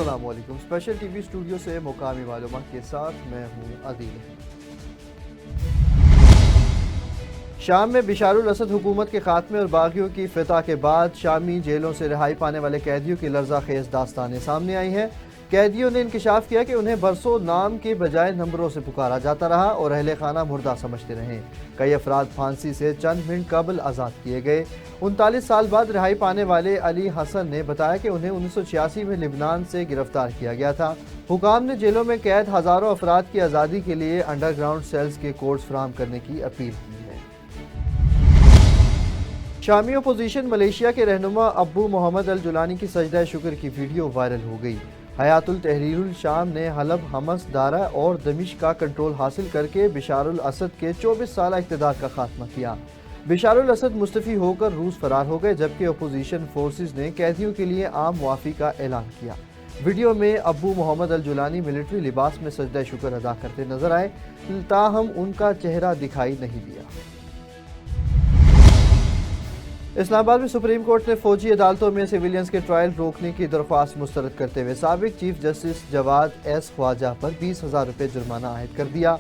अस्सलाम वालेकुम। Special TV studio से मुकामी मालूमात के साथ मैं हूँ आदिल। शाम में बिशारुल असद हुकूमत के खात्मे और बागियों की फितह के बाद शामी जेलों से रिहाई पाने वाले कैदियों की लर्जा खेज दास्तानें सामने आई हैं। कैदियों ने इंकशाफ किया कि उन्हें बरसों नाम के बजाय नंबरों से पुकारा जाता रहा और अहले खाना मुर्दा समझते रहे। कई अफराद फांसी से चंद मिनट कबल आज़ाद किए गए। 39 साल बाद रिहाई पाने वाले अली हसन ने बताया कि उन्हें 1986 में लिबनान से गिरफ्तार किया गया था। हुकाम ने जेलों में कैद हज़ारों अफराद की आज़ादी के लिए अंडरग्राउंड सेल्स के कोर्स फराहम करने की अपील की है। शामी अपोजिशन मलेशिया के रहनुमा अब्बू मोहम्मद अल जुलानी की सजदा शुक्र की वीडियो वायरल हो गई। हयातुल तहरीरुल शाम ने हलब, हमस, दारा और दमिश्क का कंट्रोल हासिल करके बिशारुल असद के 24 साल इक़्तिदार का खात्मा किया। बिशारुल असद मुस्तफ़ी होकर रूस फरार हो गए, जबकि अपोजिशन फोर्सेस ने कैदियों के लिए आम मुआफ़ी का ऐलान किया। वीडियो में अब्बू मोहम्मद अल जुलानी मिलिट्री लिबास में सजदा शुक्र अदा करते नजर आए, ताहम उनका चेहरा दिखाई नहीं दिया। इस्लामाबाद में सुप्रीम कोर्ट ने फौजी अदालतों में सिविलियंस के ट्रायल रोकने की दरख्वास्त मुस्तरद करते हुए साबिक chief justice Jawad S Khawaja पर 20,000 रुपये जुर्माना आयद कर दिया।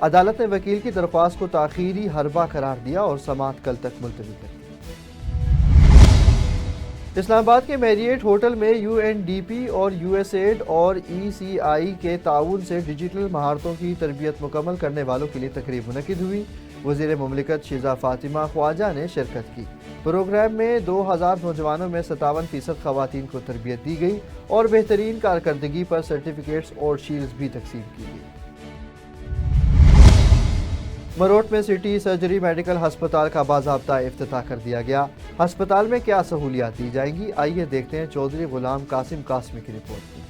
अदालत ने वकील की दरख्वास्त को ताखीरी हरबा करार दिया और समाअत कल तक मुलतवी कर दी। इस्लामाबाद के मैरियट होटल में UNDP और USAID और ECI के ताउन से डिजिटल महारतों की तरबियत मुकम्मल करने वालों के लिए तकरीब मुनक्किद हुई। वज़ीर मुमलिकत शिजा फातिमा ख्वाजा ने शिरकत की। प्रोग्राम में 2000 नौजवानों में 57% ख़वातीन को तरबियत दी गई और बेहतरीन कारकर्दगी पर सर्टिफिकेट्स और शील्ड्स भी तकसीम की गई। मरोट में सिटी सर्जरी मेडिकल हस्पताल का बाज़ाब्ता इफ्तिताह कर दिया गया। हस्पताल में क्या सहूलियात दी जाएंगी, आइए देखते हैं चौधरी गुलाम कासिम कासमी की रिपोर्ट में।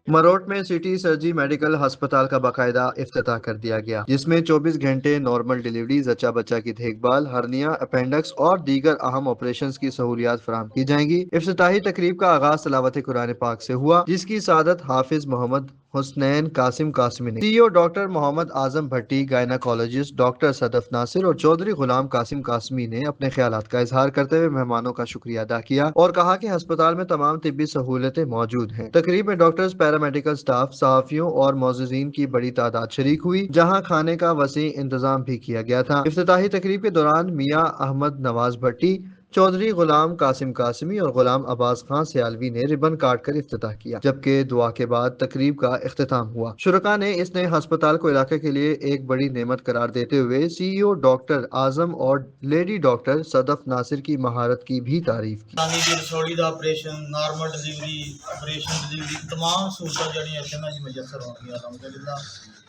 मरोट में सिटी सर्जरी मेडिकल हस्पताल का बाकायदा इफ्तिताह कर दिया गया, जिसमें 24 घंटे नॉर्मल डिलीवरी, जच्चा बच्चा की देखभाल, हर्निया, अपेंडिक्स और दीगर अहम ऑपरेशंस की सहूलियात फराहम की जाएंगी। इफ्तिताही तकरीब का आगाज तिलावत कुरान पाक से हुआ, जिसकी सादत हाफिज मोहम्मद हुसनैन कासिम कासमी ने, CEO डॉक्टर मोहम्मद आजम भट्टी, गायनाकोलॉजिस्ट डॉक्टर सदफ नासिर और चौधरी गुलाम कासिम कासमी ने अपने ख्यालात का इजहार करते हुए मेहमानों का शुक्रिया अदा किया और कहा कि अस्पताल में तमाम तिब्बी सहूलतें मौजूद हैं। तकरीब में डॉक्टर्स, पैरामेडिकल स्टाफ, सहाफियों और मौजूदीन की बड़ी तादाद शरीक हुई, जहाँ खाने का वसी इंतजाम भी किया गया था। इफ्तिताही तकरीब के दौरान मियाँ अहमद नवाज भट्टी, चौधरी गुलाम कासिम कासमी और गुलाम अब्बास खान सियालवी ने रिबन काट कर इफ्तिताह किया, जबकि दुआ के बाद तकरीब का इख्तिताम हुआ। शुरका ने इस नए अस्पताल को इलाके के लिए एक बड़ी नेमत करार देते हुए CEO डॉक्टर आजम और लेडी डॉक्टर सदफ नासिर की महारत की भी तारीफ की। रसोई का operation, normal delivery, operation delivery, तमाम सहूलत जी इतने जी मुयसर होंगी। अलहमदुलिल्लाह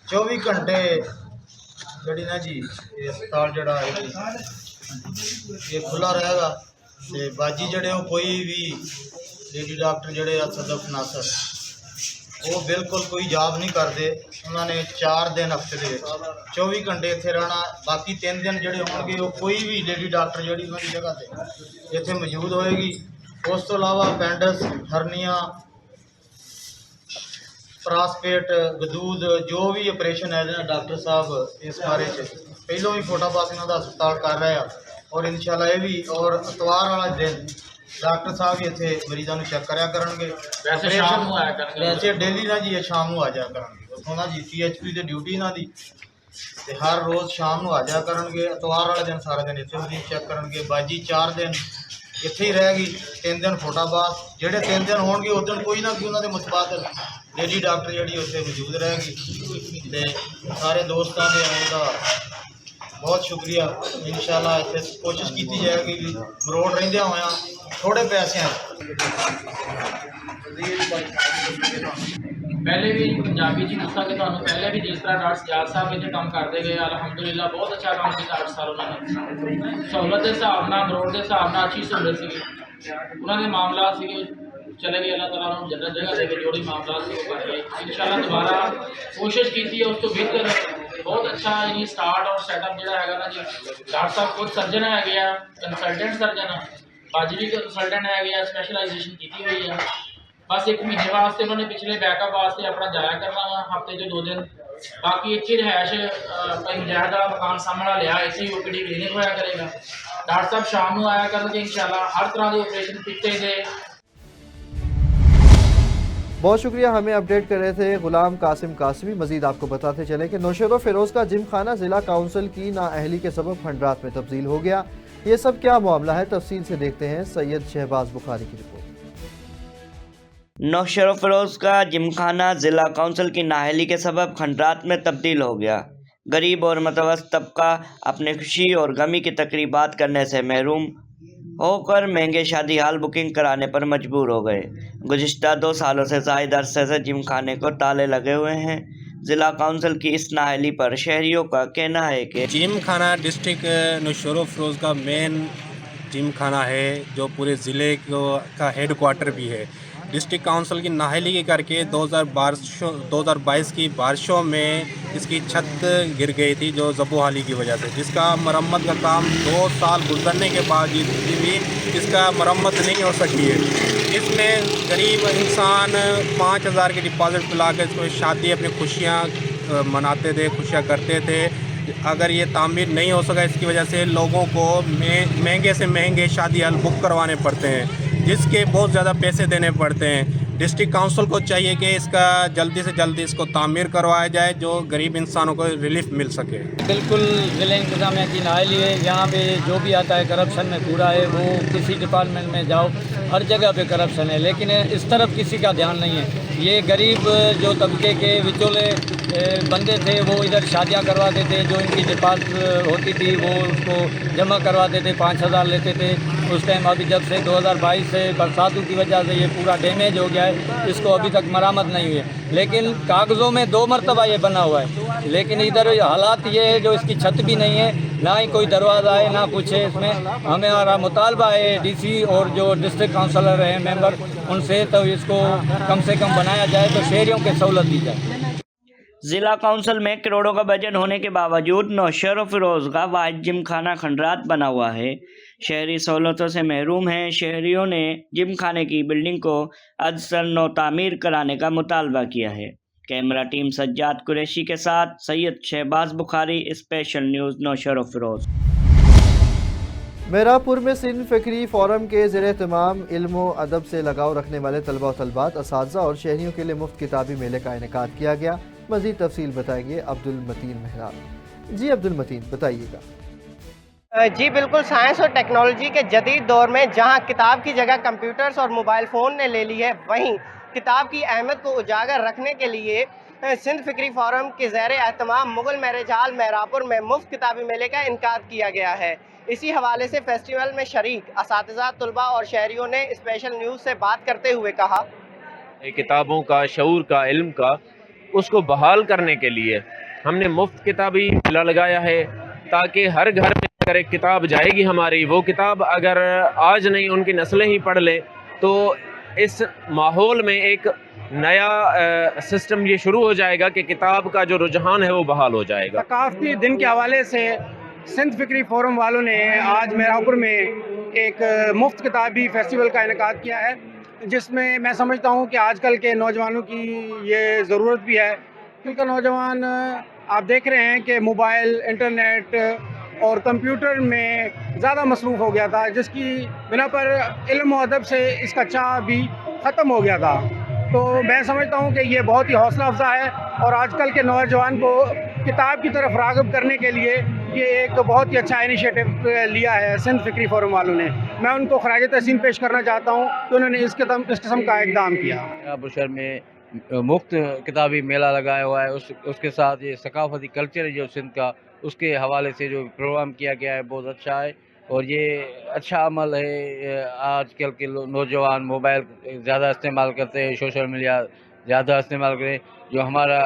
24 घंटे जी ना जी अस्पताल जड़ा ये खुला रहेगा। तो बाजी जड़े कोई भी लेडी डॉक्टर जड़े सदफ नासर वो बिल्कुल कोई जॉब नहीं करते। उन्होंने 4 दिन हफ्ते के 24 घंटे इतने रहना, बाकी 3 दिन जोड़े होंगे वो कोई भी लेडी डॉक्टर जी उन्होंने जगह पर इतने मौजूद होएगी। उस तो अलावा अपेंडिक्स, हरनिया, प्रास्पेट, गदूद, जो भी ऑपरेशन है डॉक्टर साहब इस बारे पहलों भी फोटापास इन्हों का अस्पताल कर रहे हैं और इंशाल्लाह ये भी और इतवार वाला दिन डॉक्टर साहब भी इतने मरीजों को चेक कराया करेंगे। वैसे डेली ना जी ये शाम को आ जाया करेंगे उतों ना जी CHP की ड्यूटी इन्हों की हर रोज़ शाम को आ जाया करेंगे। इतवार वाले दिन सारा दिन इतने मरीज चेक करेंगे। बाजी 4 दिन इत्थे ही रहेगी, 3 दिन फोटापास, जेडे 3 दिन होंगे उस दिन कोई ना कोई उन्होंने मुतबादल लेडी डॉक्टर जी उत्थे मौजूद रहेगी। तो सारे दोस्तों के आने का बहुत शुक्रिया। इंशाल्लाह इतने कोशिश की जाएगी कि मरोड़ रहिंदे होया थोड़े पैसे पहले भी पंजाबी जी दसा कि पहले भी जिस तरह डॉक्टर सजाद साहब इतने काम करते गए, अलहमदुलिल्लाह बहुत अच्छा काम किया 8 साल उन्होंने। सहूलत के हिसाब न मरोड़ के हिसाब न अच्छी सहूलत सी उन्होंने मामला चले गए। अल्लाह तआला उन्होंने जन्नत जगह देके जो भी मामला से वो कर गए। इंशाल्लाह दोबारा कोशिश की है उस तो बेहतर बहुत अच्छा यानी स्टार्ट और सैटअप जोड़ा है ना जी। डॉक्टर साहब खुद सर्जन है, कंसलटेंट सर्जन बाजी भी कंसलटेंट है, स्पैशलाइजेशन की हुई है। बस 1 महीने वास्ते उन्होंने पिछले बैकअप वास्ते अपना जाया करना वा हफ्ते से 2 दिन। बाकी एक ही रहायश पंचायत वाला मकान सामने लिया, इतने OPD क्लिनिक होया करेगा। डॉक्टर साहब शाम को आया करेंगे इंशाल्लाह हर तरह के ऑपरेशन पिट्टे के بہت شکریہ، ہمیں اپڈیٹ کر رہے تھے غلام قاسم قاسمی۔ مزید آپ کو بتاتے چلیں کہ نوشہر و فیروز کا جم خانہ ضلع کونسل کی نااہلی کے سبب کھنڈرات میں تبدیل ہو گیا۔ یہ سب کیا معاملہ ہے، تفصیل سے دیکھتے ہیں سید شہباز بخاری کی رپورٹ۔ نوشہر و فیروز کا جم خانہ ضلع کونسل کی نااہلی کے سبب کھنڈرات میں تبدیل ہو گیا۔ غریب اور متوسط طبقہ اپنے خوشی اور غمی کی تقریبات کرنے سے محروم ہو کر مہنگے شادی ہال بکنگ کرانے پر مجبور ہو گئے۔ گزشتہ 2 سالوں سے زائد عرصے سے جم خانے کو تالے لگے ہوئے ہیں۔ ضلع کونسل کی اس نااہلی پر شہریوں کا کہنا ہے کہ جم خانہ ڈسٹرکٹ نوشہر و فیروز کا مین جم خانہ ہے، جو پورے ضلع کا ہیڈ کوارٹر بھی ہے۔ ڈسٹرکٹ کونسل کی نااہلی کے کر کے 2022 کی بارشوں میں اس کی چھت گر گئی تھی، جو زبوحالی کی وجہ سے، جس کا مرمت کا کام 2 سال گزرنے کے بعد بھی اس کا مرمت نہیں ہو سکی ہے۔ اس میں غریب انسان 5000 کی ڈپازٹ پلا کے اس کو شادی اپنی خوشیاں مناتے تھے، خوشیاں کرتے تھے۔ اگر یہ تعمیر نہیں ہو سکا، اس کی وجہ سے لوگوں کو مہنگے سے مہنگے شادی ہال بک کروانے پڑتے ہیں، جس کے بہت زیادہ پیسے دینے پڑتے ہیں۔ ڈسٹرکٹ کونسل کو چاہیے کہ اس کا جلدی سے جلدی اس کو تعمیر کروایا جائے، جو غریب انسانوں کو ریلیف مل سکے۔ بالکل ضلع انتظامیہ کی نااہلی ہے، یہاں پہ جو بھی آتا ہے کرپشن میں پورا ہے۔ وہ کسی ڈپارٹمنٹ میں جاؤ، ہر جگہ پہ کرپشن ہے، لیکن اس طرف کسی کا دھیان نہیں ہے۔ یہ غریب جو طبقے کے وچولے بندے تھے، وہ ادھر شادیاں کرواتے تھے، جو ان کی ڈپازٹ ہوتی تھی وہ اس کو جمع کرواتے تھے، 5000 لیتے تھے اس ٹائم۔ ابھی جب سے 2022 سے برساتوں کی وجہ سے یہ پورا ڈیمیج ہو گیا ہے، اس کو ابھی تک مرمت نہیں ہوئی ہے، لیکن کاغذوں میں 2 مرتبہ یہ بنا ہوا ہے، لیکن ادھر حالات یہ ہے جو اس کی چھت بھی نہیں ہے، نہ ہی کوئی دروازہ ہے، نہ کچھ ہے اس میں۔ ہمارا مطالبہ ہے ڈی سی اور جو ڈسٹرکٹ کونسلر ہیں ممبر، ان سے تو اس کو کم سے کم بنایا جائے تو شہریوں کو سہولت دی جائے۔ ضلع کونسل میں کروڑوں کا بجٹ ہونے کے باوجود نوشہر و فیروز کا واحد جم خانہ کھنڈرات بنا ہوا ہے۔ شہری سہولتوں سے محروم ہیں۔ شہریوں نے جم خانے کی بلڈنگ کو ازسر نو تعمیر کرانے کا مطالبہ کیا ہے۔ کیمرہ ٹیم سجاد قریشی کے ساتھ سید شہباز بخاری، اسپیشل نیوز نوشہر و فیروز۔ میرا پور میں سندھ فکری فورم کے زیر اہتمام علم و ادب سے لگاؤ رکھنے والے طلبہ و طالبات، اساتذہ اور شہریوں کے لیے مفت کتابی میلے کا انعقاد کیا گیا۔ مزید تفصیل بتائیں گے عبدالمتین مہراب۔ جی عبدالمتین، بتائیے گا۔ جی بالکل، سائنس اور ٹیکنالوجی کے جدید دور میں جہاں کتاب کی جگہ کمپیوٹرز اور موبائل فون نے لے لی ہے، وہیں کتاب کی اہمیت کو اجاگر رکھنے کے لیے سندھ فکری فورم کے زیر اہتمام مغل میرج ہال میرا پور میں مفت کتابی میلے کا انعقاد کیا گیا ہے۔ اسی حوالے سے فیسٹیول میں شریک اساتذہ، طلباء اور شہریوں نے اسپیشل نیوز سے بات کرتے ہوئے کہا، کتابوں کا، شعور کا، علم کا، اس کو بحال کرنے کے لیے ہم نے مفت کتابی میلہ لگایا ہے، تاکہ ہر گھر میں اگر ایک کتاب جائے گی ہماری، وہ کتاب اگر آج نہیں ان کی نسلیں ہی پڑھ لیں، تو اس ماحول میں ایک نیا سسٹم یہ شروع ہو جائے گا کہ کتاب کا جو رجحان ہے وہ بحال ہو جائے گا۔ ثقافتی دن کے حوالے سے سندھ فکری فورم والوں نے آج میرا پور میں ایک مفت کتابی فیسٹیول کا انعقاد کیا ہے، جس میں میں سمجھتا ہوں کہ آج کل کے نوجوانوں کی یہ ضرورت بھی ہے، کیونکہ نوجوان آپ دیکھ رہے ہیں کہ موبائل، انٹرنیٹ اور کمپیوٹر میں زیادہ مصروف ہو گیا تھا، جس کی بنا پر علم و ادب سے اس کا چاہ بھی ختم ہو گیا تھا۔ تو میں سمجھتا ہوں کہ یہ بہت ہی حوصلہ افزا ہے، اور آج کل کے نوجوان کو کتاب کی طرف راغب کرنے کے لیے یہ ایک بہت ہی اچھا انیشیٹو لیا ہے سندھ فکری فورم والوں نے۔ میں ان کو خراج تحسین پیش کرنا چاہتا ہوں کہ انہوں نے اس قسم کا اقدام کیا۔ میرا شہر میں مفت کتابی میلہ لگایا ہوا ہے، اس کے ساتھ یہ ثقافتی کلچر جو سندھ کا، اس کے حوالے سے جو پروگرام کیا گیا ہے بہت اچھا ہے، اور یہ اچھا عمل ہے۔ آج کل کے نوجوان موبائل زیادہ استعمال کرتے ہیں، سوشل میڈیا زیادہ استعمال کریں، جو ہمارا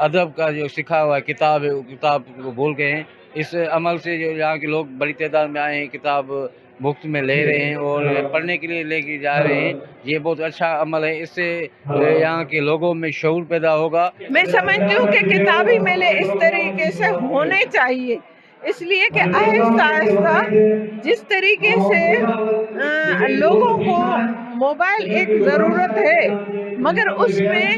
ادب کا جو سکھا ہوا ہے کتاب ہے، وہ کتاب کو بھول گئے ہیں۔ اس عمل سے جو یہاں کے لوگ بڑی تعداد میں آئے ہیں، کتاب مفت میں لے رہے ہیں اور پڑھنے کے لیے لے کے جا رہے ہیں، یہ بہت اچھا عمل ہے۔ اس سے یہاں کے لوگوں میں شعور پیدا ہوگا۔ میں سمجھتی ہوں کہ کتابی میلے اس طریقے سے ہونے چاہیے، اس لیے کہ آہستہ آہستہ جس طریقے سے لوگوں کو موبائل ایک ضرورت ہے، مگر اس میں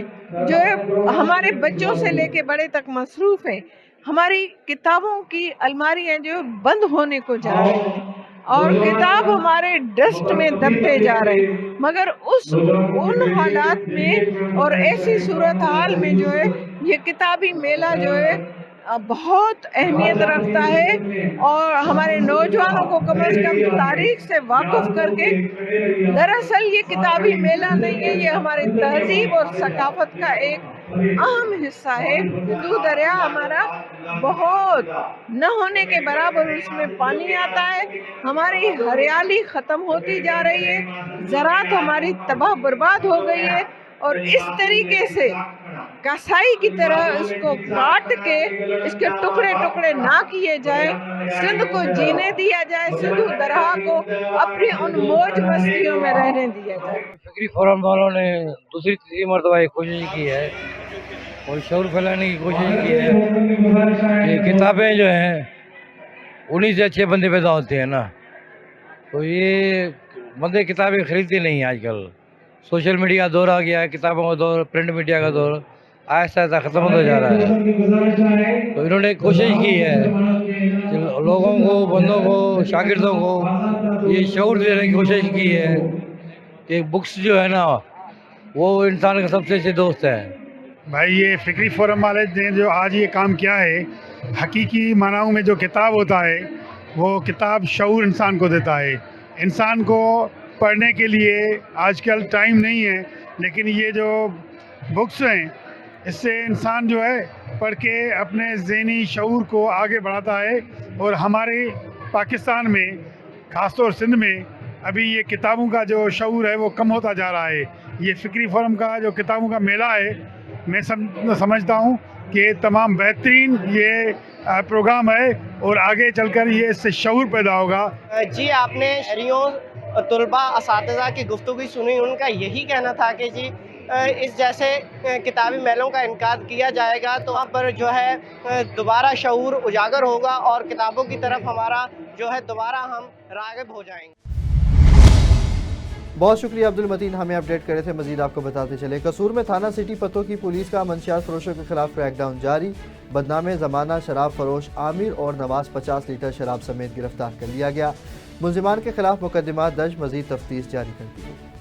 جو ہے ہمارے بچوں سے لے کے بڑے تک مصروف ہیں، ہماری کتابوں کی الماریاں جو بند ہونے کو جا رہی ہیں، और किताब हमारे डस्ट में दबते जा रहे हैं। मगर उन हालात में और ऐसी सूरत हाल में जो है ये किताबी मेला जो है बहुत अहमियत रखता है और हमारे नौजवानों को कम से कम तारीख से वाकिफ करके, दरअसल ये किताबी मेला नहीं है, ये हमारे तहजीब और सकाफत का एक अहम हिस्सा है। सिंधु दरिया हमारा बहुत न होने के बराबर उसमें पानी आता है, हमारी हरियाली ख़त्म होती जा रही है, ज़राअत हमारी तबाह बर्बाद हो गई है और इस तरीके से कसाई की तरह इसको काट के इसके टुकड़े टुकड़े ना किए जाए, सिंध को जीने दिया जाए, सिंधु दरिया को अपनी उन मौज मस्तियों में रहने दिया जाए। फिक्री फोरम वालों ने दूसरी तीसरी मरतबा ये कोशिश की है और शऊर फैलाने की कोशिश की है कि किताबें जो हैं उन्हीं से अच्छे बंदे पैदा होते हैं ना, तो ये बंदे किताबें खरीदते नहीं हैं आजकल। सोशल मीडिया का दौर आ गया है, किताबों का दौर, प्रिंट मीडिया का दौर आहिस्ता आहिस्ता ख़त्म होता जा रहा है। तो इन्होंने कोशिश की है कि लोगों को, बंदों को, शागिर्दों को ये शऊर देने की कोशिश की है कि बुक्स जो है ना वो इंसान का सबसे अच्छे दोस्त है। भाई ये फिक्री फोरम वाले ने जो आज ये काम किया है, हकीकी मानाओं में जो किताब होता है वो किताब शऊर इंसान को देता है। इंसान को पढ़ने के लिए आजकल टाइम नहीं है, लेकिन ये जो बुक्स हैं इससे इंसान जो है पढ़ के अपने ज़हनी शऊर को आगे बढ़ाता है। और हमारे पाकिस्तान में ख़ासतौर सिंध में अभी ये किताबों का जो शऊर है वो कम होता जा रहा है। ये फिक्री फोरम का जो किताबों का मेला है, मैं समझता हूँ कि तमाम बेहतरीन ये प्रोग्राम है और आगे चलकर ये इससे शऊर पैदा होगा। जी, आपने शहरियों, तलबा, असातिज़ा की गुफ्तगू सुनी। उनका यही कहना था कि जी इस जैसे किताबी मेलों का इनकाद किया जाएगा तो वहाँ पर जो है दोबारा शऊर उजागर होगा और किताबों की तरफ हमारा जो है दोबारा हम राग़िब हो जाएंगे। बहुत शुक्रिया अब्दुल मतीन, हमें अपडेट करे थे। मजीद आपको बताते चले, कसूर में थाना सिटी पतो की पुलिस का मंशियात फरोशों के खिलाफ क्रैकडाउन जारी। बदनामे ज़माना शराब फरोश आमिर और नवाज 50 लीटर शराब समेत गिरफ्तार कर लिया गया। मुलजिमान के खिलाफ मुकदमा दर्ज, मजीद तफ्तीश जारी कर दी गई।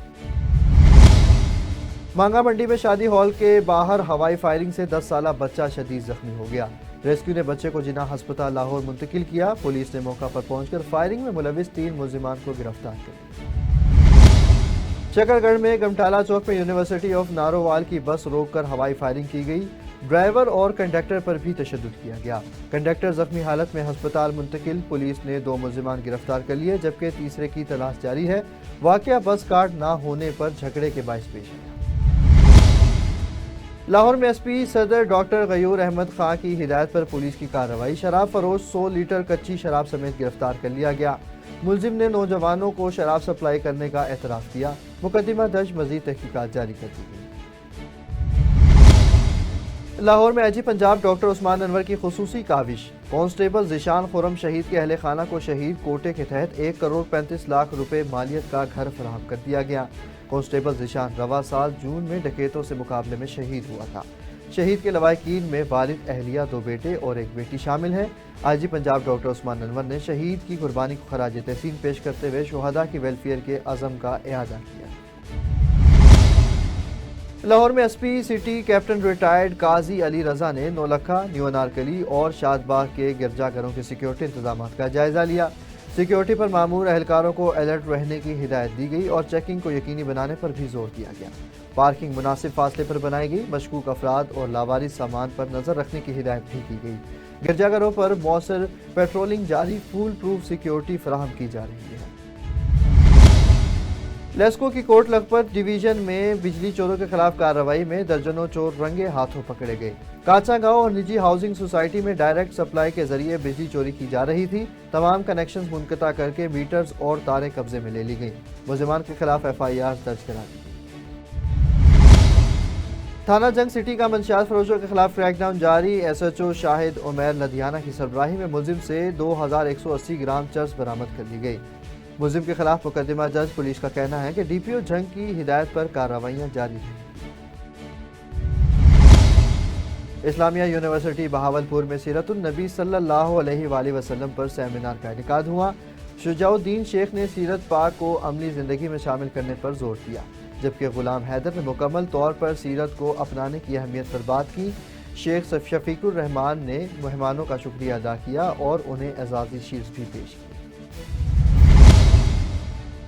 मांगा मंडी में शादी हॉल के बाहर हवाई फायरिंग से 10 साला बच्चा शदीद जख्मी हो गया। रेस्क्यू ने बच्चे को जिन्ना अस्पताल लाहौर मुंतकिल किया। पुलिस ने मौका पर पहुंचकर फायरिंग में मुलविस 3 मुलजिमान को गिरफ्तार कर लिया। शकरगढ़ में गमटाला चौक में यूनिवर्सिटी ऑफ नारोवाल की बस रोककर हवाई फायरिंग की गई। ड्राइवर और कंडक्टर पर भी तशद्दुद किया गया। कंडक्टर जख्मी हालत में अस्पताल मुंतकिल। पुलिस ने 2 मुलजिमान गिरफ्तार कर लिए, जबकि तीसरे की तलाश जारी है। वाकया बस कार्ड ना होने पर झगड़े के बाइस पेश आया। लाहौर में एसपी सदर डॉक्टर गयूर अहमद खां की हिदायत पर पुलिस की कार्रवाई। शराब फरोश 100 लीटर कच्ची शराब समेत गिरफ्तार कर लिया गया। मुलजिम ने नौजवानों को शराब सप्लाई करने का एतराफ़ किया। मुकदमा दर्ज, मजीद तहकीकात जारी कर दी गई। लाहौर में आईजी पंजाब डॉक्टर उस्मान अनवर की खुसूसी काविश। कांस्टेबल ज़िशान खुरम शहीद के अहले खाना को शहीद कोटे के तहत 1 करोड़ 35 लाख रुपए मालियत का घर फराहम कर दिया गया। कांस्टेबल ज़िशान रवा साल जून में डकैतों से मुकाबले में शहीद हुआ था। शहीद के लवाहिकीन में वालिद, अहलिया, 2 बेटे और 1 बेटी शामिल हैं। आईजी पंजाब डॉक्टर उस्मान अनवर ने शहीद की कुर्बानी को खराज तहसीन पेश करते हुए शुहदा की वेलफेयर के अज़म का इआदा किया। लाहौर में एसपी सिटी कैप्टन रिटायर्ड काजी अली रजा ने नौलखा, न्यू अनारकली और शादबाग के गिरजाघरों के सिक्योरिटी इंतजाम का जायजा लिया। सिक्योरिटी पर मामूर एहलकारों को अलर्ट रहने की हिदायत दी गई और चेकिंग को यकीनी बनाने पर भी जोर दिया गया। पार्किंग मुनासिब फासले पर बनाई गई। मशकूक अफराद और लावारिस सामान पर नजर रखने की हिदायत भी की गई। गिरजाघरों पर मौसर पेट्रोलिंग जारी, फूल प्रूफ सिक्योरिटी फराहम की जा रही है। लेस्को की कोट लखपत डिवीजन में बिजली चोरों के खिलाफ कार्रवाई में दर्जनों चोर रंगे हाथों पकड़े गए। काचा गांव और निजी हाउसिंग सोसाइटी में डायरेक्ट सप्लाई के जरिए बिजली चोरी की जा रही थी। तमाम कनेक्शंस मुनक़ता करके मीटर्स और तारें कब्जे में ले ली गई। मुलजिमान के खिलाफ FIR दर्ज करा दी। थाना जंग सिटी का मंशियात फरोशों के खिलाफ क्रैकडाउन जारी। SHO शाहिद उमैर लधियाना की सरबराही में मुलजिम से 2180 ग्राम चर्स बरामद कर ली गई। मुलजिम के खिलाफ मुकदमा दर्ज। पुलिस का कहना है कि DPO जंग की हिदायत पर कार्रवाइयाँ जारी हैं। इस्लामिया यूनिवर्सिटी बहावलपुर में सीरतुन नबी सल्लल्लाहु अलैहि वसल्लम पर सेमिनार का इनेकाद हुआ। शुजाउद्दीन शेख ने सीरत पाक को अमली ज़िंदगी में शामिल करने पर जोर दिया, जबकि गुलाम हैदर ने मुकम्मल तौर पर सीरत को अपनाने की अहमियत पर बात की। शेख शफीकुर रहमान ने मेहमानों का शुक्रिया अदा किया और उन्हें एजाज़ी शील्ड भी पेश की।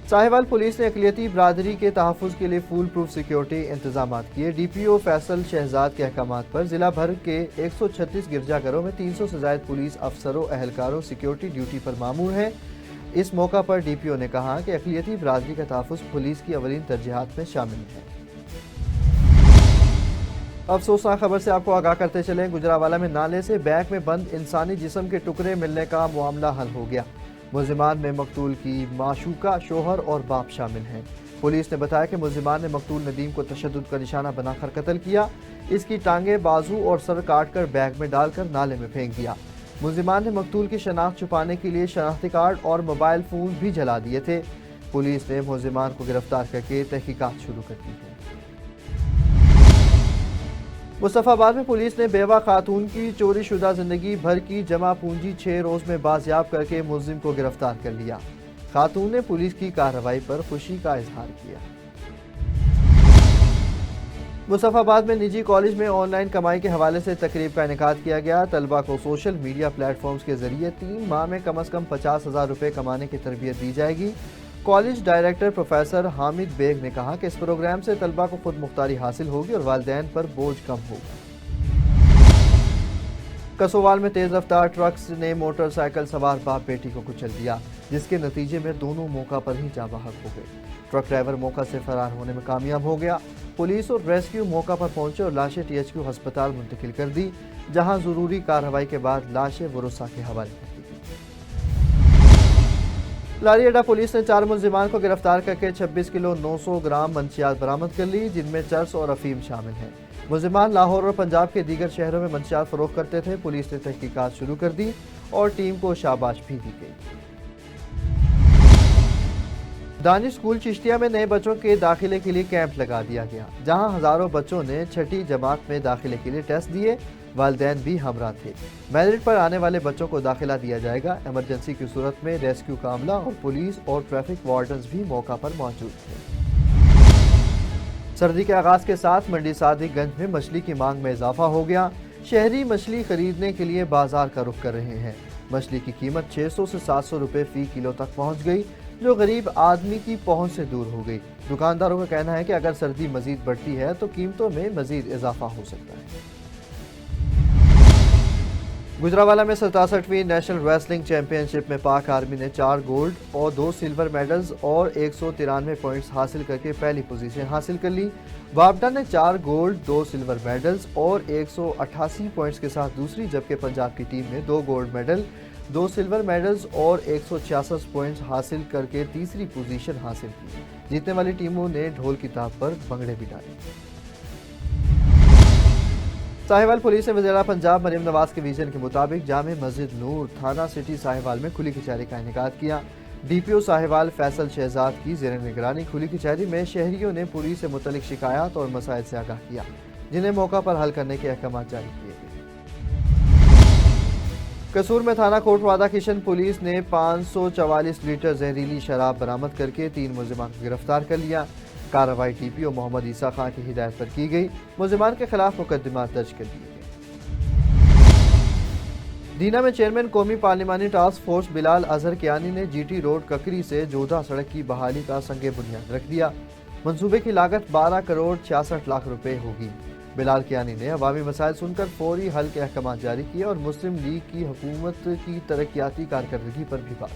साहिवाल पुलिस ने अक़लियती बरादरी के तहफ़्फ़ुज़ के लिए फूल प्रूफ सिक्योरिटी इंतजाम किए। DPO फैसल शहजाद के अहकामात पर ज़िला भर के 136 गिरजाघरों में 300 से ज़ायद पुलिस अफसरों एहलकारों सिक्योरिटी ड्यूटी पर मामूर हैं। इस मौका पर DPO ने कहा कि अक़लियती बरादरी का तहफ़्फ़ुज़ पुलिस की अवलीन तरजीहात में शामिल है। अफसोसनाक खबर से आपको आगाह करते चलें, गुजरावाला में नाले से बैग में बंद इंसानी जिस्म के टुकड़े मिलने का मामला हल हो गया। मुल्ज़िमान में मकतूल की माशूका, शोहर और बाप शामिल हैं। पुलिस ने बताया कि मुल्ज़िमान ने मकतूल नदीम को तशद्दुद का निशाना बनाकर कत्ल किया। इसकी टांगें, बाजू और सर काट कर बैग में डालकर नाले में फेंक दिया। मुल्ज़िमान ने मकतूल की शनाख्त छुपाने के लिए शनाख्ती कार्ड और मोबाइल फ़ोन भी जला दिए थे। पुलिस ने मुल्ज़िमान को गिरफ्तार करके तहकीकात शुरू कर दी है। मुस्तफ़ाबाद में पुलिस ने बेवा खातून की चोरी शुदा ज़िंदगी भर की जमा पूंजी 6 रोज़ में बाजियाब करके मुल्ज़िम को गिरफ्तार कर लिया। खातून ने पुलिस की कार्रवाई पर खुशी का इजहार किया। मुस्तफ़ाबाद में निजी कॉलेज में ऑनलाइन कमाई के हवाले से तकरीब का इनेकाद किया गया। तलबा को सोशल मीडिया प्लेटफॉर्म्स के जरिए 3 माह में कम अज़ कम 50,000 रुपये कमाने की तरबियत दी जाएगी। College director professor Hamid Baig ने कहा कि इस प्रोग्राम से तलबा को खुद मुख्तारी हासिल होगी और वालिदैन पर बोझ कम होगा। कसोवाल में तेज रफ्तार ट्रक ने मोटरसाइकिल सवार बाप बेटी को कुचल दिया, जिसके नतीजे में दोनों मौका पर ही जाँ बहक हो गए। ट्रक ड्राइवर मौका से फरार होने में कामयाब हो गया। पुलिस और रेस्क्यू मौका पर पहुंचे और लाशें THQ अस्पताल मुंतकिल कर दी, जहां जरूरी कार्रवाई के बाद लाशें वरुसा के हवाले कर दी। लारी अड्डा पुलिस ने 4 मुल्ज़िमान को गिरफ्तार करके 26 किलो 900 ग्राम मंशियात बरामद कर ली, जिनमें चरस और अफीम शामिल हैं। मुल्ज़िमान लाहौर और पंजाब के दीगर शहरों में मंशियात फरोख्त करते थे। पुलिस ने तहकीकात शुरू कर दी और टीम को शाबाश भी दी गई। दानिश स्कूल चिश्तिया में नए बच्चों के दाखिले के लिए कैंप लगा दिया गया, जहां हजारों बच्चों ने 6ठी जमात में दाखिले के लिए टेस्ट दिए। वालिदैन भी हमरा थे। मेरिट पर आने वाले बच्चों को दाखिला दिया जाएगा। इमरजेंसी की सूरत में रेस्क्यू का अमला और पुलिस और ट्रैफिक वार्डन्स भी मौका पर मौजूद थे। सर्दी के आगाज के साथ मंडी सादिकगंज में मछली की मांग में इजाफा हो गया। शहरी मछली खरीदने के लिए बाजार का रुख कर रहे हैं। मछली की कीमत 600 से 700 रुपए फी किलो तक पहुंच गई, जो गरीब आदमी की पहुंच से दूर हो गई। दुकानदारों का कहना है कि अगर सर्दी मजीद बढ़ती है तो कीमतों में मजीद इजाफा हो सकता है। गुजरावाला में 67वीं नेशनल रेसलिंग चैंपियनशिप में पाक आर्मी ने 4 गोल्ड और 2 सिल्वर मेडल्स और 193 पॉइंट्स हासिल करके पहली पोजीशन हासिल कर ली। वापडा ने 4 गोल्ड, 2 सिल्वर मेडल्स और 188 पॉइंट्स के साथ दूसरी, जबकि पंजाब की टीम ने 2 गोल्ड मेडल, 2 सिल्वर मेडल्स और 166 पॉइंट्स हासिल करके तीसरी पोजीशन हासिल की। जीतने वाली टीमों ने ढोल की ताप पर भंगड़े भी डाले। साहिवाल पुलिस ने वज़ीर पंजाब मरीम नवाज के विजन के मुताबिक जामे मस्जिद नूर थाना सिटी साहिवाल में खुली कचहरी का इनेकाद किया। DPO साहिवाल फैसल शहजाद की ज़ेर निगरानी खुली कचहरी में शहरियों ने पुलिस से मुतल्लिक शिकायत और मसाइल से आगाह किया, जिन्हें मौका पर हल करने के अहकाम जारी किए गए। कसूर में थाना कोटवादा किशन पुलिस ने 544 लीटर जहरीली शराब बरामद करके 3 मुल्ज़िमान को गिरफ्तार कर लिया। कार्रवाई DPO मोहम्मद ईसा खान की हिदायत पर की गई। मुल्ज़िमान के खिलाफ मुकदमा दर्ज कर दिए गए। दीना में चेयरमैन कौमी पार्लिमानी टास्क फोर्स बिलाल अजहर कियानी ने GT रोड ककरी से जोधा सड़क की बहाली का संगे बुनियाद रख दिया। मंसूबे की लागत 12 करोड़ 66 लाख रुपए होगी। बिलाल कियानी ने अवामी मसाइल सुनकर फौरी हल के अहकाम जारी किए और मुस्लिम लीग की हुकूमत की तरक्याती कारकर्दगी पर भी बात।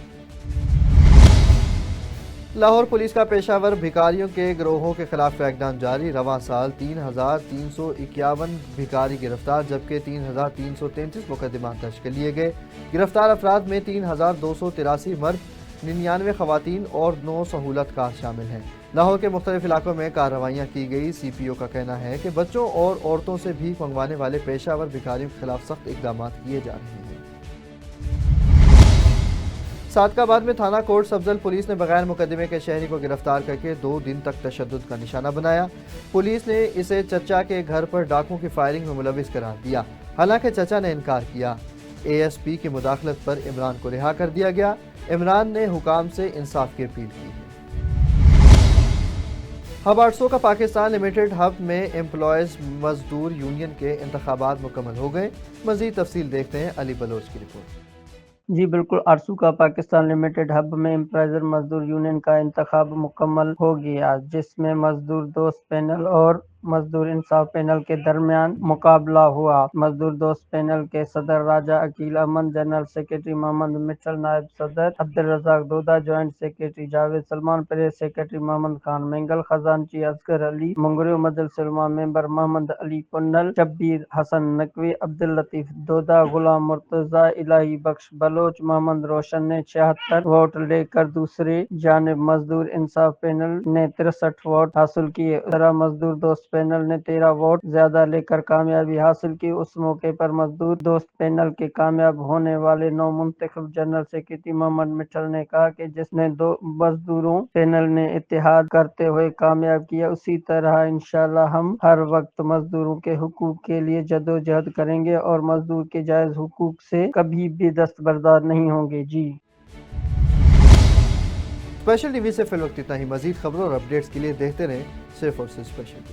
लाहौर पुलिस का पेशावर भिखारियों के गिरोहों के खिलाफ क्रैकडाउन जारी। रवां साल 3,351 भिखारी गिरफ्तार, जबकि 3,333 मुकदमा दर्ज कर लिए गए। गिरफ्तार अफराद में 3,283 मर्द, 99 खवातीन और 9 सहूलतकार शामिल हैं। लाहौर के मुख्तलिफ इलाकों में कार्रवाइयाँ की गई। CPO का कहना है कि बच्चों और औरतों से भीख मंगवाने वाले पेशावर भिखारियों के खिलाफ सख्त इकदाम किए जा रहे हैं। सादकाबाद में थाना कोट सब्जल पुलिस ने बगैर मुकदमे के शहरी को गिरफ्तार करके 2 दिन तक तशद्दुद का निशाना बनाया। पुलिस ने इसे चचा के घर पर डाकुओं की फायरिंग में मुलविस करार दिया, हालांकि चचा ने इनकार किया। ASP کی مداخلت پر عمران کو رہا کر دیا گیا۔ عمران نے حکام سے انصاف کی اپیل کی ہے۔ ہب 800 کا پاکستان لمیٹڈ ہب میں امپلائیز مزدور یونین کے انتخابات مکمل ہو گئے۔ مزید تفصیل دیکھتے ہیں علی بلوچ کی رپورٹ۔ جی بالکل، 800 کا پاکستان لمیٹڈ ہب میں امپلائیز مزدور یونین کا انتخاب مکمل ہو گیا، جس میں مزدور دوست پینل اور مزدور انصاف پینل کے درمیان مقابلہ ہوا۔ مزدور دوست پینل کے صدر راجہ عقیل احمد، جنرل سیکرٹری محمد مٹل، نائب صدر عبدالرزاق دودہ، joint secretary Javed Salman, press secretary Muhammad Khan Mengal, خزانچی اصغر علی منگریو، مجلس علماء ممبر محمد علی کنل، شبیر حسن نقوی، عبداللطیف دودہ، غلام مرتضی، الہی بخش بلوچ، محمد روشن نے 76 ووٹ لے کر دوسری جانب مزدور انصاف پینل نے 63 ووٹ حاصل کیے۔ طرح مزدور دوست پینل نے 13 ووٹ زیادہ لے کر کامیابی حاصل کی۔ اس موقع پر مزدور دوست پینل کے کامیاب ہونے والے نو منتخب جنرل سیکرٹری محمد مٹل نے کہا کہ جس نے دو مزدوروں پینل نے اتحاد کرتے ہوئے کامیاب کیا، اسی طرح انشاءاللہ ہم ہر وقت مزدوروں کے حقوق کے لیے جدوجہد کریں گے اور مزدور کے جائز حقوق سے کبھی بھی دستبردار نہیں ہوں گے۔ جی اسپیشل ٹی وی سے فی الوقت اتنا ہی۔ مزید خبروں اور اپڈیٹس کے لیے دیکھتے رہیں صرف اور صرف اسپیشل ٹی وی۔